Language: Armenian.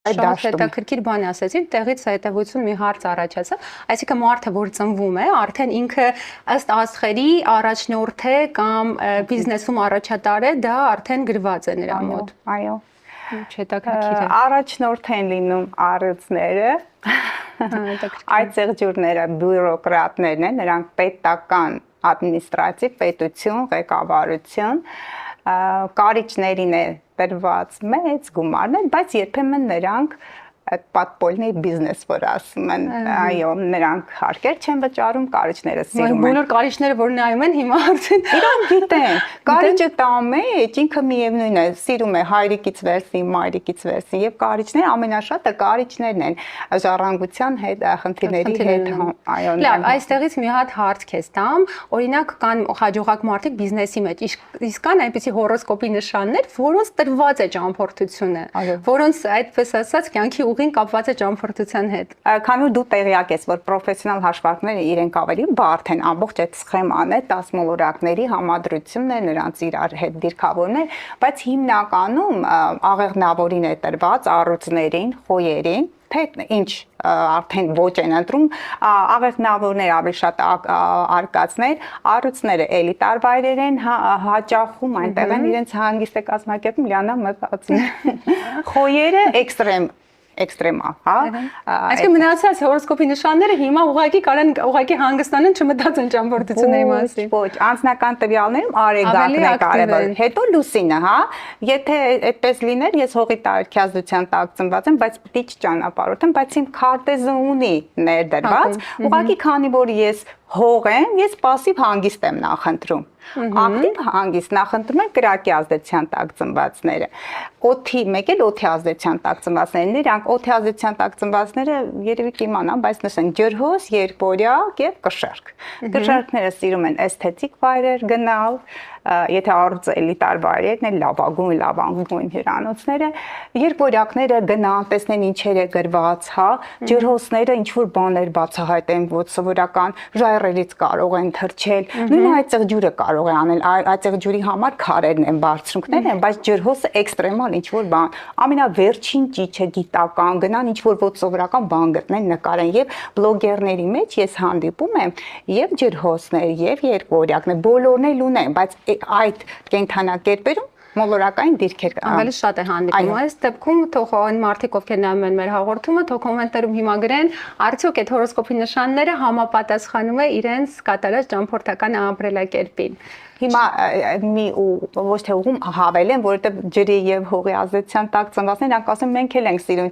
Շատ հետաքրքիր բան ասեցիք, տեղից հետևություն մի հարց առաջացա, այսինքն մարդը, որ ծնվում է, արդեն ինքը ըստ աստղերի առաջնորդ է կամ բիզնեսում առաջատար է, դա արդեն գրված է նրա մոտ։ Այո։ Հետաքրքիր է։ Առաջնորդ են լինում առյուծները, այդ ծեղջուրները բյուրոկրատներն են, նրանք պետական ադմինիստրատիվ, պետություն, ղեկավարություն, կարիճներին է տրված մեծ գումարներ, բայց երբեմն նրանք պատպոլնի բիզնես, որ ասում են, այո, նրանք հարկեր չեն վճարում, կարիճները սիրում են։ Բոլոր կարիճները, որ նայում են, հիմա արդեն իրանք գիտեն, կարիճը տամեջ, ինքը միևնույն է, սիրում է հայրիկից վերցնի, մայրիկից վերցնի, եւ կարիճները ամենաշատը կարիճներն են, ժառանգության հետ, խնդիրների հետ, այո։ Լավ, այստեղից մի հատ հարց քեզ տամ, օրինակ կան հաջողակ մարդիկ բիզնեսի մեջ, իսկ կան այնպիսի հորոսկոպի նշաններ, որոնց տրված է ճամփորդությունը, որոնց այդպես ասած կյանքի ուղին կապված է ճամփորդության հետ։ Քանի որ դու տեղյակ ես, որ պրոֆեսիոնալ հաշվարկները իրենք ավելի բարդ են, ամբողջ այդ սխեման է, 10 մոլորակների համադրությունն է, նրանց իրար հետ դիրքավորն է, բայց հիմնականում աղեղնավորին է տրված, առյուծներին, խոյերին, թե ինչ արդեն ոչ են ընտրում, աղեղնավորներ ավելի շատ արկածներ, առյուծները էլիտար վայրեր են հաճախում, այնտեղ են իրենց հանգիստ է կազմակերպում, լիանա մտածում։ Խոյերը էքստրեմալ, հա։ Այսինքն մնացած հորոսկոպի նշանները հիմա ուղղակի հանգստանան չմտածեն ճամփորդությունների մասին։ Ոչ, անձնական տվյալներում արեգակն է կարևոր։ Հետո լուսինը, հա։ Եթե այդպես լիներ, ես հողի տարիքազդության տակ ծնված եմ, բայց պիտի չճանապարհորդեմ, բայց իմ քարտեզը ունի ներդրված, ուղղակի քանի որ ես հող եմ, ես пассив հանգիստ եմ նախընտրում։ Ակտիվ հանգիստ նախընտրում են կրակի ազդեցության տակ ծնվածները։ Օդի, մեկ էլ օդի ազդեցության տակ ծնվածներն, նրանք օդի ազդեցության տակ ծնվածները երևի կիմանան, բայց նշեն ջրհոս, երկբորյակ եւ կշեռք։ Կշեռքները սիրում են էսթետիկ վայրեր գնալ, եթե առյուծը էլիտար վայրերն են, լավագույն հյուրանոցները, երկբորյակները գնան, տեսնեն ինչեր է գրված, հա, ջրհոսները ինչ որ բաներ բացահայտեն, ոչ սովորական ժայռերից կարող են թռչել, նույն այդ ծղջուրը կարող է անել, այդ ծղջուրի համար քարերն են, բարձրունքներ են, բայց ջրհոսը էքստրեմալ ինչ որ բան, ամենավերջին ճիչը գիտական, գնան ինչ որ ոչ սովորական բան գտնեն, նկարեն եւ բլոգերների մեջ ես հանդիպում եմ եւ ջրհոսներ եւ երկբորյակներ, բոլորն էլ ունեն, բայց այդ կենթանակերպերում մոլորակային դիրքեր ավելի շատ է հանդիպում։ Այս դեպքում թող այն մարդիկ, ովքեր նայում են մեր հաղորդումը, թող կոմենտարում հիմա գրեն, արդյոք այդ հորոսկոպի նշանները համապատասխանում է իրենց կատարած ճամփորդական ապրելակերպին։ Հիմա մի ոչ թե ուղում հավելեն, որովհետև ջրի եւ հողի ազդեցության տակ ծնվածներն ասում են մենք էլ ենք սիրում